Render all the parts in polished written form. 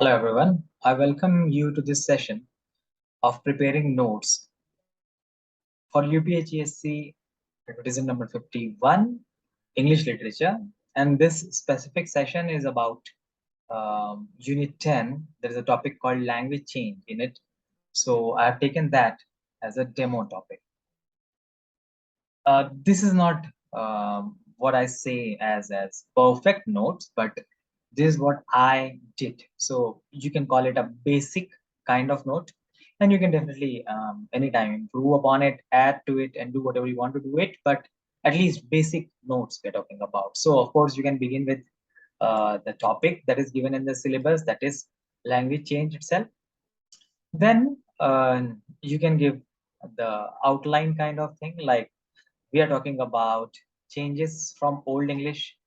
Hello everyone, I welcome you to this session of preparing notes for UPHESC Advertisement number 51, English Literature. And this specific session is about Unit 10. There is a topic called Language Change in it. So I have taken that as a demo topic. This is not what I say as perfect notes, but this is what I did. So you can call it a basic kind of note, and you can definitely anytime improve upon it, add to it, and do whatever you want to do it. But at least basic notes we're talking about. So of course you can begin with the topic that is given in the syllabus, that is language change itself. Then you can give the outline kind of thing, like we are talking about changes from Old English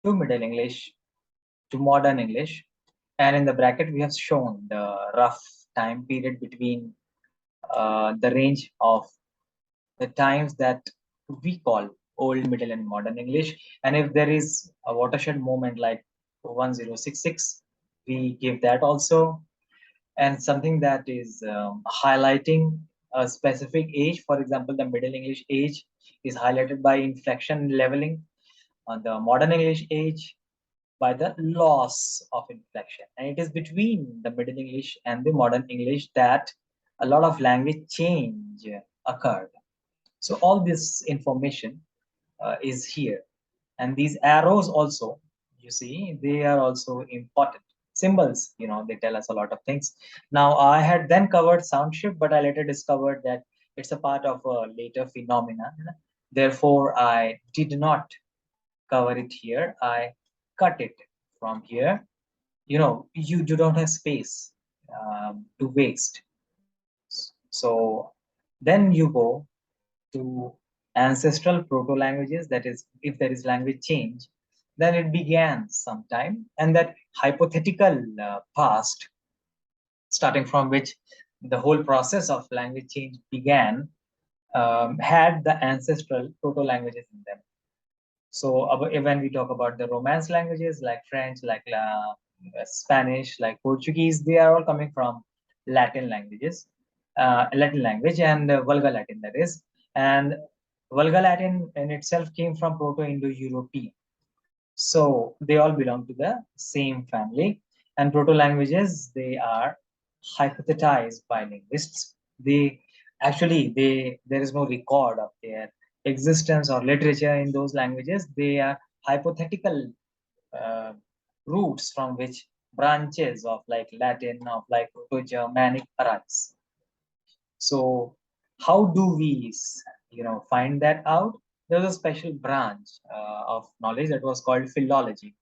to Middle English to Modern English. And in the bracket, we have shown the rough time period between the range of the times that we call Old, Middle, and Modern English. And if there is a watershed moment like 1066, we give that also. And something that is highlighting a specific age, for example, the Middle English age is highlighted by inflection leveling, the Modern English age by the loss of inflection. And it is between the Middle English and the Modern English that a lot of language change occurred. So all this information is here. And these arrows also, you see, they are also important. Symbols, they tell us a lot of things. Now, I had then covered sound shift, but I later discovered that it's a part of a later phenomenon. Therefore, I did not cover it here. I cut it from here. You don't have space to waste. So then you go to ancestral proto languages, that is, if there is language change, then it began sometime, and that hypothetical past, starting from which the whole process of language change began, had the ancestral proto languages in them. So when we talk about the Romance languages like French, like Spanish, like Portuguese, they are all coming from Latin languages, Latin language, and Vulgar Latin, that is. And Vulgar Latin in itself came from Proto-Indo-European. So they all belong to the same family. And proto-languages, they are hypothesized by linguists. There is no record of their existence or literature in those languages. They are hypothetical uh, roots from which branches of like Latin, of like Proto-Germanic arise. So how do we, find that out? There's a special branch of knowledge that was called philology.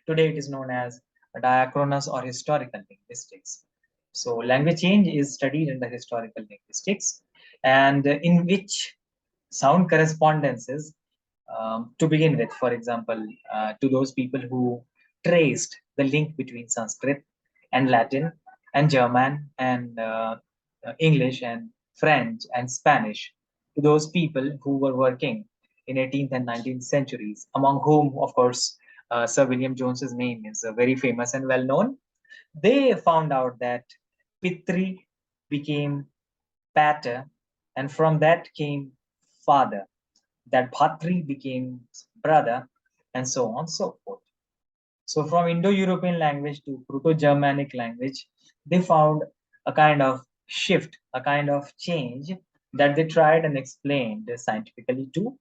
Today it is known as diachronous or historical linguistics. So language change is studied in the historical linguistics, and in which sound correspondences, to begin with, for example, to those people who traced the link between Sanskrit and Latin and German and English and French and Spanish, to those people who were working in 18th and 19th centuries, among whom, of course, Sir William Jones's name is very famous and well known. They found out that Pitri became Pater, and from that came father. That Bhatri became brother, and so on and so forth. So from Indo-European language to Proto-Germanic language, they found a kind of shift, a kind of change that they tried and explained scientifically too.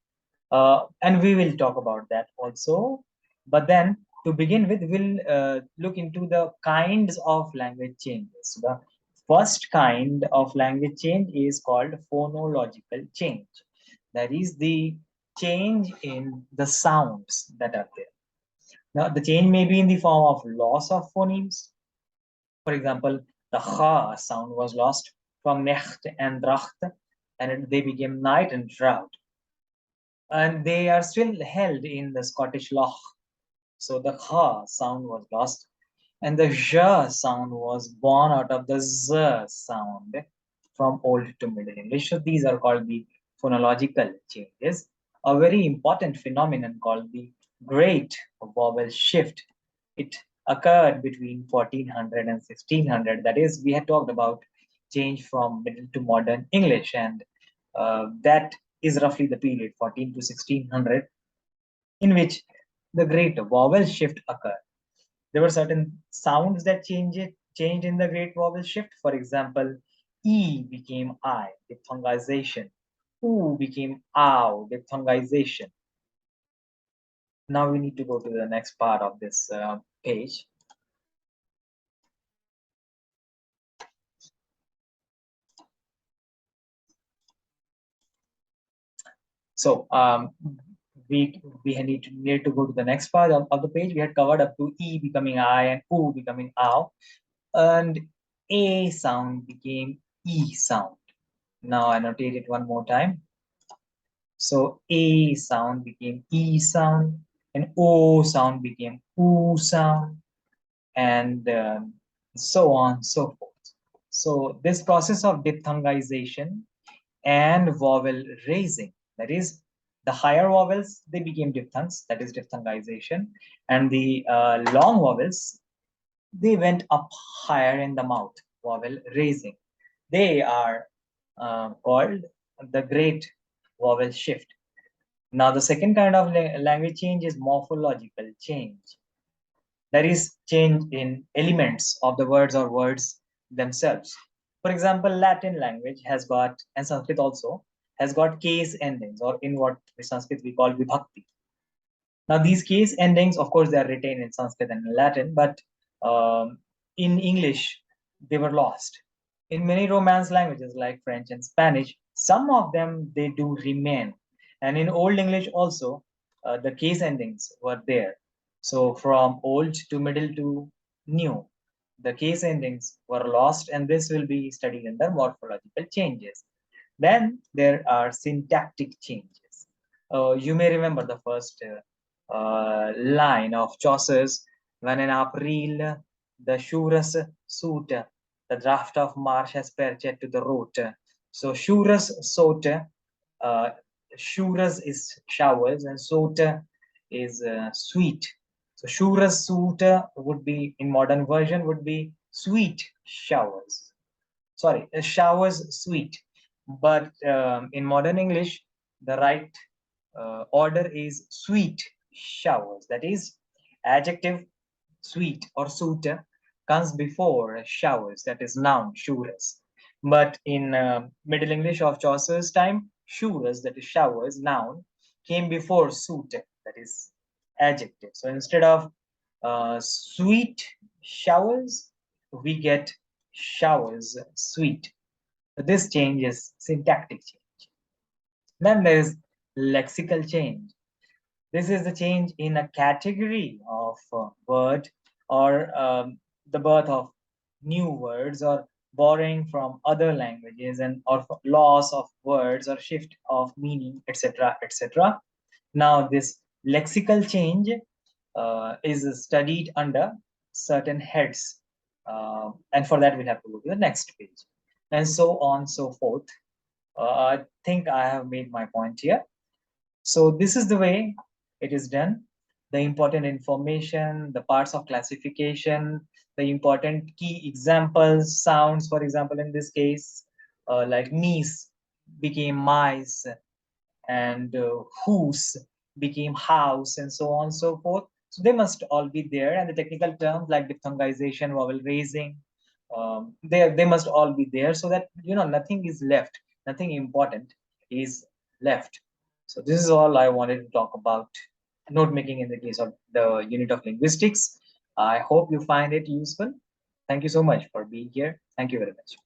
And we will talk about that also. But then to begin with, we'll look into the kinds of language changes. The first kind of language change is called phonological change. That is the change in the sounds that are there. Now, the change may be in the form of loss of phonemes. For example, the ha sound was lost from necht and dracht, and they became night and drought. And they are still held in the Scottish loch. So the ha sound was lost, and the zh sound was born out of the z sound from Old to Middle English. So these are called the phonological changes. A very important phenomenon called the great vowel shift. It occurred between 1400 and 1600. That is, we had talked about change from Middle to Modern English, and that is roughly the period 14 to 1600 in which the great vowel shift occurred. There were certain sounds that changed in the great vowel shift. For example, E became I, diphthongization. U became ow, diphthongization. Now we need to go to the next part of this page. So we need to go to the next part of the page. We had covered up to E becoming I and U becoming ow, and A sound became E sound. Now I annotate it one more time. So A sound became E sound, and O sound became U sound, and so on, so forth. So this process of diphthongization and vowel raising, that is, the higher vowels, they became diphthongs, that is diphthongization, and the long vowels, they went up higher in the mouth, vowel raising. They are called the great vowel shift. Now, the second kind of language change is morphological change. That is, change in elements of the words or words themselves. For example, Latin language has got, and Sanskrit also, has got case endings, or in what in Sanskrit we call vibhakti. Now, these case endings, of course, they are retained in Sanskrit and in Latin, but in English, they were lost. In many Romance languages like French and Spanish, some of them, they do remain. And in Old English also, the case endings were there. So from old to middle to new, the case endings were lost, and this will be studied under morphological changes. Then there are syntactic changes. You may remember the first line of Chaucer's, when in April the Shurus suit, the draft of marsh has perched to the root. So Shurus suit, Shurus is showers, and suit is sweet. So Shurus suit would be, in modern version, would be sweet showers. Sorry, showers sweet. But in modern English, the right order is sweet showers. That is, adjective sweet or suitor comes before showers. That is noun showers. But in Middle English of Chaucer's time, showers, that is showers, noun, came before suitor, that is adjective. So instead of sweet showers, we get showers sweet. This change is syntactic change. Then there is lexical change. This is the change in a category of word, or the birth of new words, or borrowing from other languages, and or loss of words, or shift of meaning, etc., etc. Now this lexical change is studied under certain heads, and for that we'll have to go to the next page, and so on, so forth. I think I have made my point here. So this is the way it is done. The important information, the parts of classification, the important key examples, sounds, for example, in this case, like niece became mice, and whose became house, and so on and so forth. So they must all be there. And the technical terms like diphthongization, vowel raising, they must all be there, so that nothing is left, nothing important is left. So this is all I wanted to talk about note making in the case of the unit of linguistics. I hope you find it useful. Thank you so much for being here. Thank you very much.